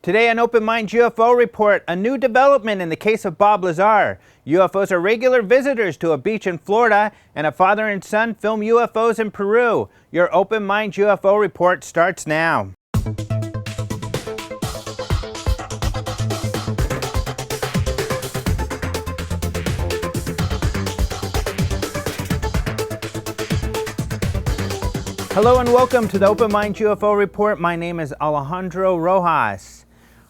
Today on Open Minds UFO Report, a new development in the case of Bob Lazar. UFOs are regular visitors to a beach in Florida, and a father and son film UFOs in Peru. Your Open Minds UFO Report starts now. Hello and welcome to the Open Minds UFO Report. My name is Alejandro Rojas.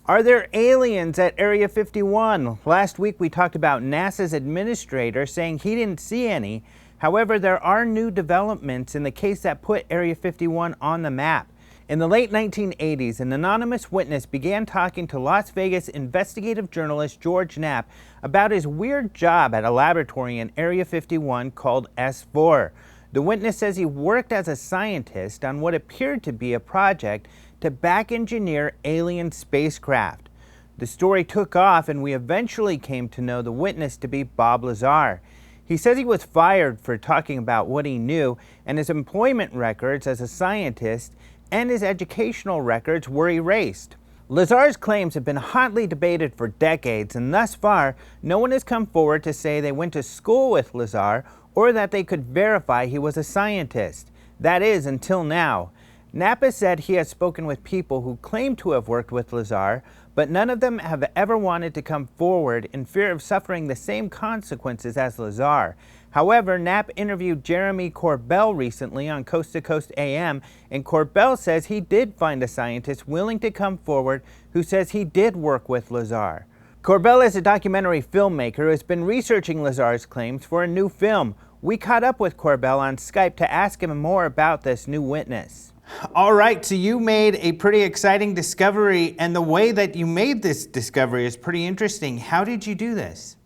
Are there aliens at Area 51? Last week we talked about NASA's administrator saying he didn't see any. However, there are new developments in the case that put Area 51 on the map. In the late 1980s, an anonymous witness began talking to Las Vegas investigative journalist George Knapp about his weird job at a laboratory in Area 51 called S4. The witness says he worked as a scientist on what appeared to be a project to back engineer alien spacecraft. The story took off and we eventually came to know the witness to be Bob Lazar. He says he was fired for talking about what he knew, and his employment records as a scientist and his educational records were erased. Lazar's claims have been hotly debated for decades, and thus far, no one has come forward to say they went to school with Lazar or that they could verify he was a scientist. That is, until now. Napa said he has spoken with people who claim to have worked with Lazar, but none of them have ever wanted to come forward in fear of suffering the same consequences as Lazar. However, Knapp interviewed Jeremy Corbell recently on Coast to Coast AM, and Corbell says he did find a scientist willing to come forward who says he did work with Lazar. Corbell is a documentary filmmaker who has been researching Lazar's claims for a new film. We caught up with Corbell on Skype to ask him more about this new witness. All right, so you made a pretty exciting discovery, and the way that you made this discovery is pretty interesting. How did you do this?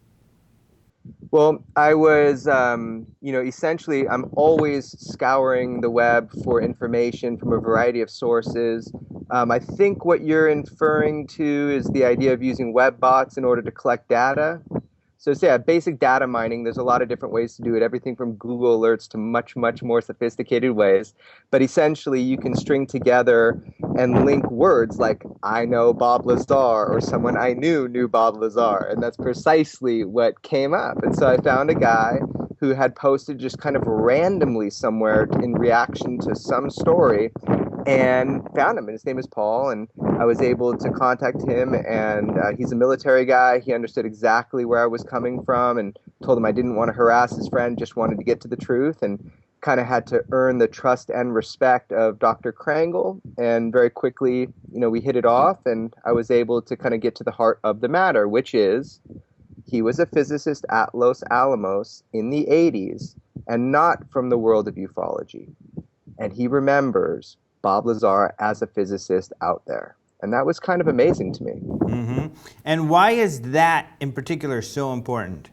Well, I was, essentially, I'm always scouring the web for information from a variety of sources. I think what you're inferring to is the idea of using web bots in order to collect data. So basic data mining, there's a lot of different ways to do it, everything from Google Alerts to much, much more sophisticated ways. But essentially, you can string together and link words like, I know Bob Lazar, or someone I knew Bob Lazar. And that's precisely what came up. And so I found a guy who had posted just kind of randomly somewhere in reaction to some story, and found him, and his name is Paul, and I was able to contact him, and he's a military guy. He understood exactly where I was coming from, and told him I didn't want to harass his friend, just wanted to get to the truth, and kind of had to earn the trust and respect of Dr. Krangle, and very quickly, we hit it off, and I was able to kind of get to the heart of the matter, which is he was a physicist at Los Alamos in the 80s, and not from the world of ufology, and he remembers Bob Lazar as a physicist out there. And that was kind of amazing to me. Mm-hmm. And why is that in particular so important?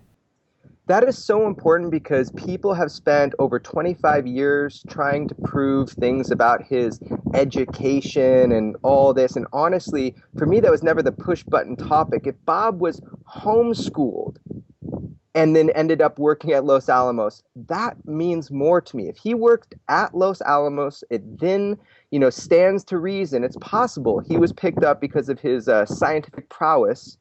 That is so important because people have spent over 25 years trying to prove things about his education and all this. And honestly, for me, that was never the push button topic. If Bob was homeschooled and then ended up working at Los Alamos, that means more to me. If he worked at Los Alamos, it then, stands to reason. It's possible he was picked up because of his scientific prowess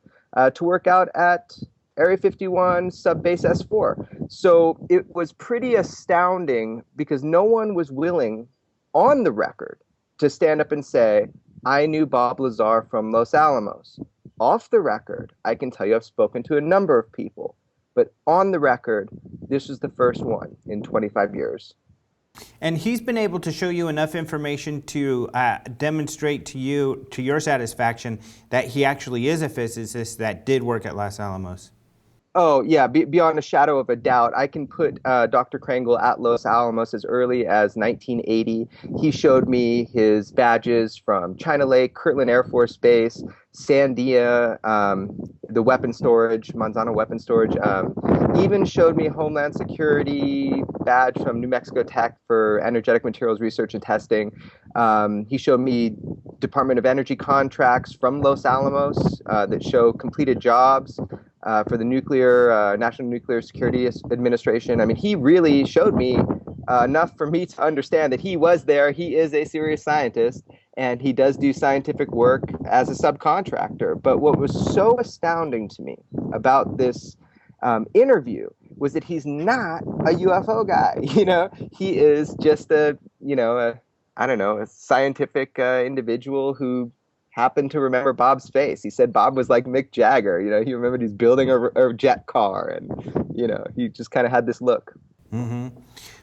to work out at Area 51 Subbase S4. So it was pretty astounding because no one was willing on the record to stand up and say, I knew Bob Lazar from Los Alamos. Off the record, I can tell you I've spoken to a number of people. But on the record, this was the first one in 25 years. And he's been able to show you enough information to demonstrate to you, to your satisfaction, that he actually is a physicist that did work at Los Alamos. Oh, yeah, beyond a shadow of a doubt. I can put Dr. Krangle at Los Alamos as early as 1980. He showed me his badges from China Lake, Kirtland Air Force Base, Sandia, the weapon storage, Manzano weapon storage. Even showed me Homeland Security badge from New Mexico Tech for energetic materials research and testing. He showed me Department of Energy contracts from Los Alamos that show completed jobs. For the National Nuclear Security Administration. I mean, he really showed me enough for me to understand that he was there. He is a serious scientist, and he does do scientific work as a subcontractor. But what was so astounding to me about this interview was that he's not a UFO guy. He is just I don't know, a scientific individual who happened to remember Bob's face. He said Bob was like Mick Jagger. He remembered he's building a jet car, and he just kind of had this look. Mm-hmm.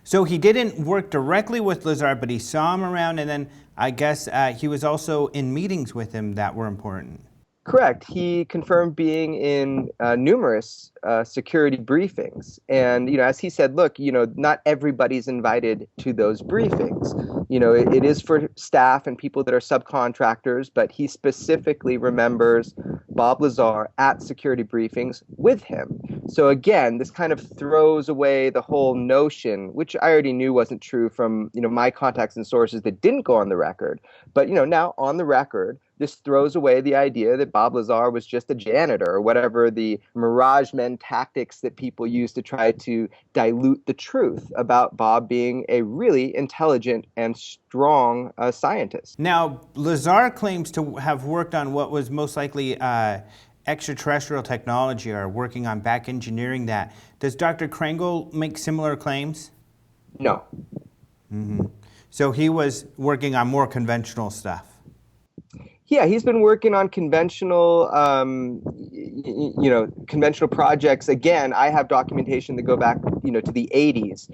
So he didn't work directly with Lazar, but he saw him around, and then I guess he was also in meetings with him that were important. Correct. He confirmed being in numerous security briefings. And, as he said, look, not everybody's invited to those briefings. It is for staff and people that are subcontractors, but he specifically remembers Bob Lazar at security briefings with him. So again, this kind of throws away the whole notion, which I already knew wasn't true from, my contacts and sources that didn't go on the record. But, now on the record, this throws away the idea that Bob Lazar was just a janitor or whatever the Mirage Men tactics that people use to try to dilute the truth about Bob being a really intelligent and strong scientist. Now, Lazar claims to have worked on what was most likely extraterrestrial technology or working on back engineering that. Does Dr. Kringle make similar claims? No. Mm-hmm. So he was working on more conventional stuff. Yeah, he's been working on conventional, conventional projects. Again, I have documentation that go back, to the 80s.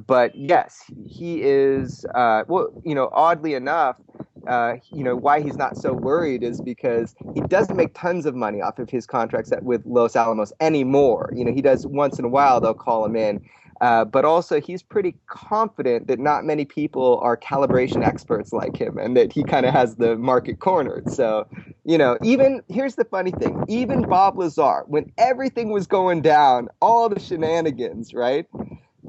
But yes, he is. Oddly enough, why he's not so worried is because he doesn't make tons of money off of his contracts with Los Alamos anymore. He does once in a while. They'll call him in. But also, he's pretty confident that not many people are calibration experts like him, and that he kind of has the market cornered. So, even here's the funny thing: even Bob Lazar, when everything was going down, all the shenanigans, right?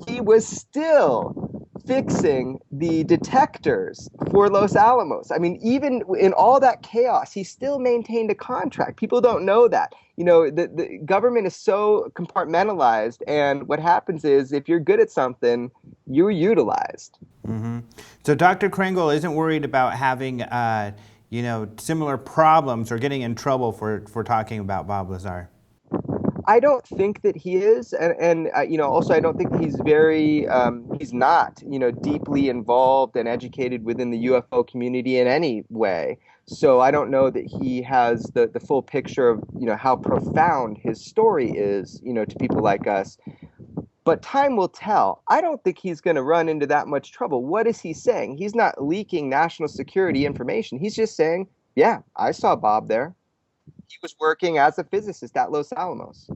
He was still fixing the detectors for Los Alamos. I mean, even in all that chaos, he still maintained a contract. People don't know that. The government is so compartmentalized, and what happens is if you're good at something, you're utilized. Mm-hmm. So Dr. Kringle isn't worried about having, similar problems or getting in trouble for talking about Bob Lazar. I don't think that he is, and also I don't think that he's he's not, deeply involved and educated within the UFO community in any way. So I don't know that he has the full picture of, how profound his story is, to people like us. But time will tell. I don't think he's going to run into that much trouble. What is he saying? He's not leaking national security information. He's just saying, yeah, I saw Bob there. He was working as a physicist at Los Alamos.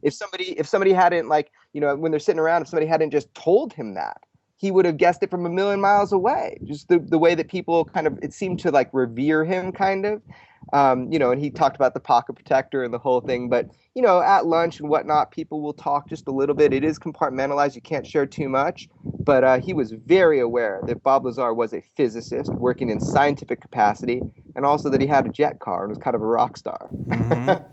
If somebody hadn't, when they're sitting around, if somebody hadn't just told him that, he would have guessed it from a million miles away. Just the way that people kind of, it seemed to revere him kind of. And he talked about the pocket protector and the whole thing. But, at lunch and whatnot, people will talk just a little bit. It is compartmentalized. You can't share too much. But he was very aware that Bob Lazar was a physicist working in scientific capacity, and also that he had a jet car and was kind of a rock star. Mm-hmm.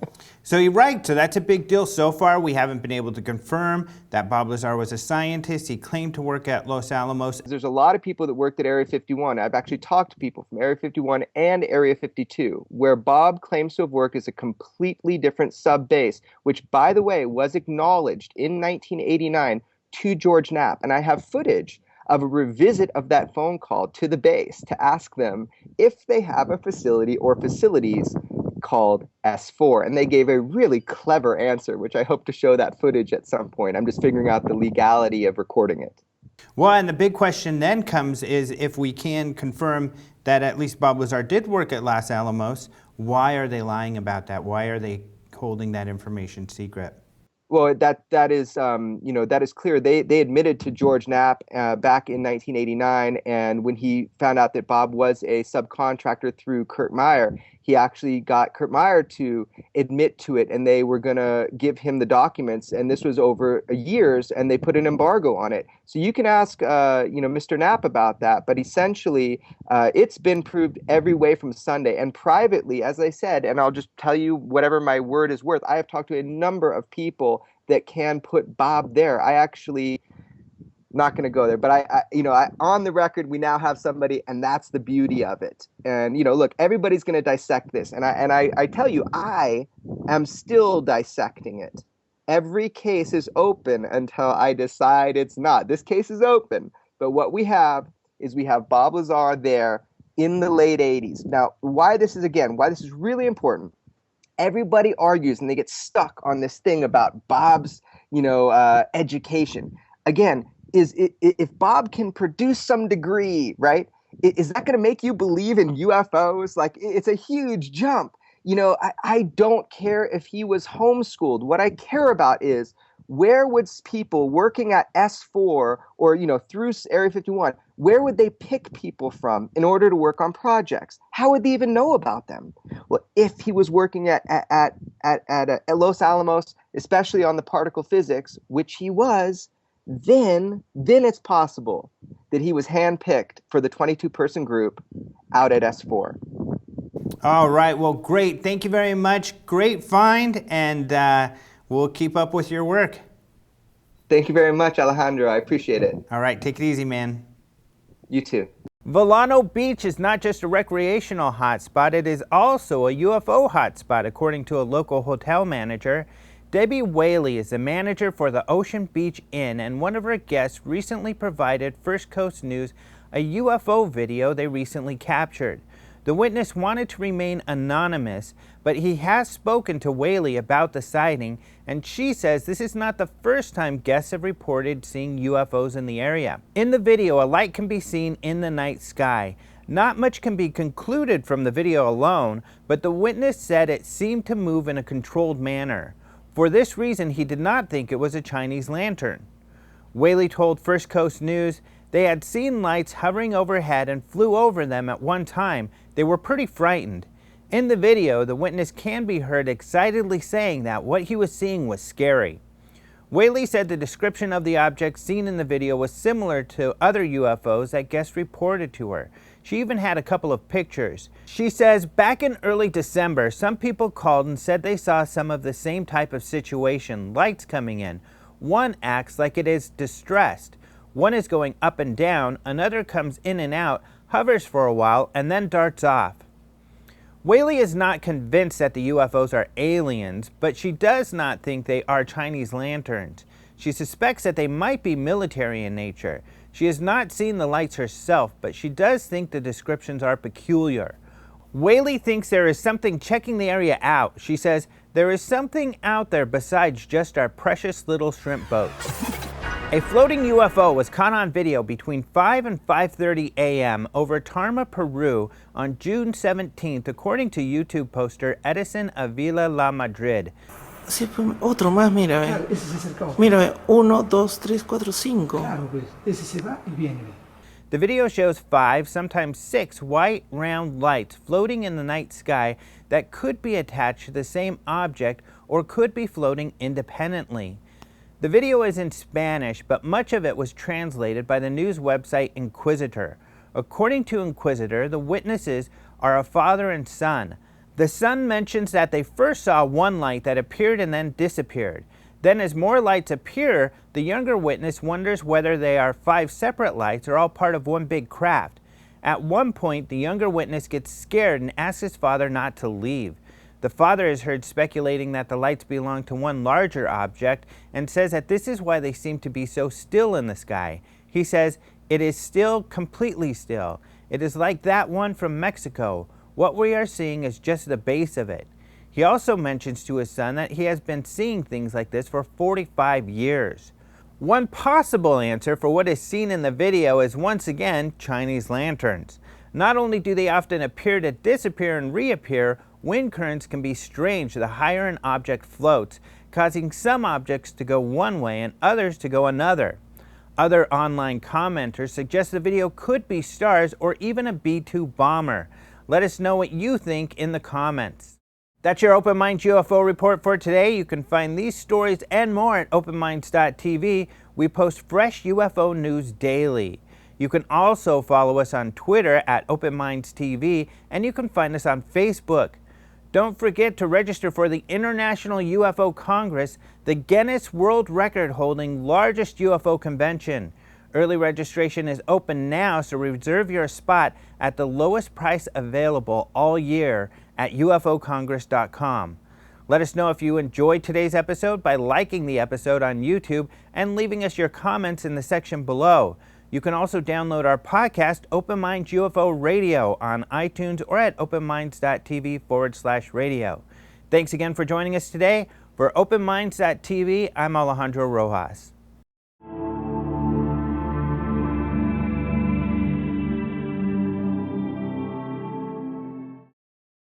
So you're right. So that's a big deal. So far, we haven't been able to confirm that Bob Lazar was a scientist. He claimed to work at Los Alamos. There's a lot of people that worked at Area 51. I've actually talked to people from Area 51 and Area 52, where Bob claims to have worked as a completely different sub-base, which, by the way, was acknowledged in 1989 to George Knapp. And I have footage of a revisit of that phone call to the base to ask them if they have a facility or facilities called S4. And they gave a really clever answer, which I hope to show that footage at some point. I'm just figuring out the legality of recording it. Well, and the big question then comes is if we can confirm that at least Bob Lazar did work at Los Alamos, why are they lying about that? Why are they holding that information secret? Well, that is that is clear. They admitted to George Knapp back in 1989, and when he found out that Bob was a subcontractor through Kurt Meyer, he actually got Kurt Meyer to admit to it, and they were going to give him the documents. And this was over years, and they put an embargo on it. So you can ask Mr. Knapp about that, but essentially it's been proved every way from Sunday. And privately, as I said, and I'll just tell you whatever my word is worth, I have talked to a number of people that can put Bob there. I actually not going to go there. But on the record, we now have somebody, and that's the beauty of it. And look, everybody's going to dissect this, and I tell you, I am still dissecting it. Every case is open until I decide it's not. This case is open, but what we have is we have Bob Lazar there in the late 80s. Now, why this is really important. Everybody argues and they get stuck on this thing about Bob's, education. Again, if Bob can produce some degree, right, is that going to make you believe in UFOs? Like, it's a huge jump. I don't care if he was homeschooled. What I care about is, where would people working at S4 or, through Area 51, where would they pick people from in order to work on projects? How would they even know about them? Well, if he was working at Los Alamos, especially on the particle physics, which he was, then it's possible that he was handpicked for the 22-person group out at S4. All right. Well, great. Thank you very much. Great find, and we'll keep up with your work. Thank you very much, Alejandro. I appreciate it. All right. Take it easy, man. You too. Volcano Beach is not just a recreational hotspot, it is also a UFO hotspot, according to a local hotel manager. Debbie Whaley is the manager for the Ocean Beach Inn, and one of her guests recently provided First Coast News a UFO video they recently captured. The witness wanted to remain anonymous, but he has spoken to Whaley about the sighting, and she says this is not the first time guests have reported seeing UFOs in the area. In the video, a light can be seen in the night sky. Not much can be concluded from the video alone, but the witness said it seemed to move in a controlled manner. For this reason, he did not think it was a Chinese lantern. Whaley told First Coast News they had seen lights hovering overhead and flew over them at one time. They were pretty frightened. In the video, the witness can be heard excitedly saying that what he was seeing was scary. Whaley said the description of the object seen in the video was similar to other UFOs that guests reported to her. She even had a couple of pictures. She says, back in early December, some people called and said they saw some of the same type of situation, lights coming in. One acts like it is distressed. One is going up and down, another comes in and out, hovers for a while, and then darts off. Whaley is not convinced that the UFOs are aliens, but she does not think they are Chinese lanterns. She suspects that they might be military in nature. She has not seen the lights herself, but she does think the descriptions are peculiar. Whaley thinks there is something checking the area out. She says, there is something out there besides just our precious little shrimp boats. A floating UFO was caught on video between 5 and 5:30 a.m. over Tarma, Peru on June 17th, according to YouTube poster Edison Avila La Madrid. Sí, pues, otro más, mira, Claro, ese se acercaba. mira, 1, 2, 3, 4, 5. Claro, pues, ese se va y viene. The video shows 5, sometimes 6 white round lights floating in the night sky that could be attached to the same object or could be floating independently. The video is in Spanish, but much of it was translated by the news website Inquisitor. According to Inquisitor, the witnesses are a father and son. The son mentions that they first saw one light that appeared and then disappeared. Then as more lights appear, the younger witness wonders whether they are 5 separate lights or all part of one big craft. At one point, the younger witness gets scared and asks his father not to leave. The father is heard speculating that the lights belong to one larger object and says that this is why they seem to be so still in the sky. He says, it is still, completely still. It is like that one from Mexico. What we are seeing is just the base of it. He also mentions to his son that he has been seeing things like this for 45 years. One possible answer for what is seen in the video is once again Chinese lanterns. Not only do they often appear to disappear and reappear, wind currents can be strange the higher an object floats, causing some objects to go one way and others to go another. Other online commenters suggest the video could be stars or even a B-2 bomber. Let us know what you think in the comments. That's your Open Minds UFO report for today. You can find these stories and more at openminds.tv. We post fresh UFO news daily. You can also follow us on Twitter at Open Minds TV, and you can find us on Facebook. Don't forget to register for the International UFO Congress, the Guinness World Record holding largest UFO convention. Early registration is open now, so reserve your spot at the lowest price available all year at ufocongress.com. Let us know if you enjoyed today's episode by liking the episode on YouTube and leaving us your comments in the section below. You can also download our podcast, Open Minds UFO Radio, on iTunes or at openminds.tv/radio. Thanks again for joining us today. For Open Minds.tv, I'm Alejandro Rojas.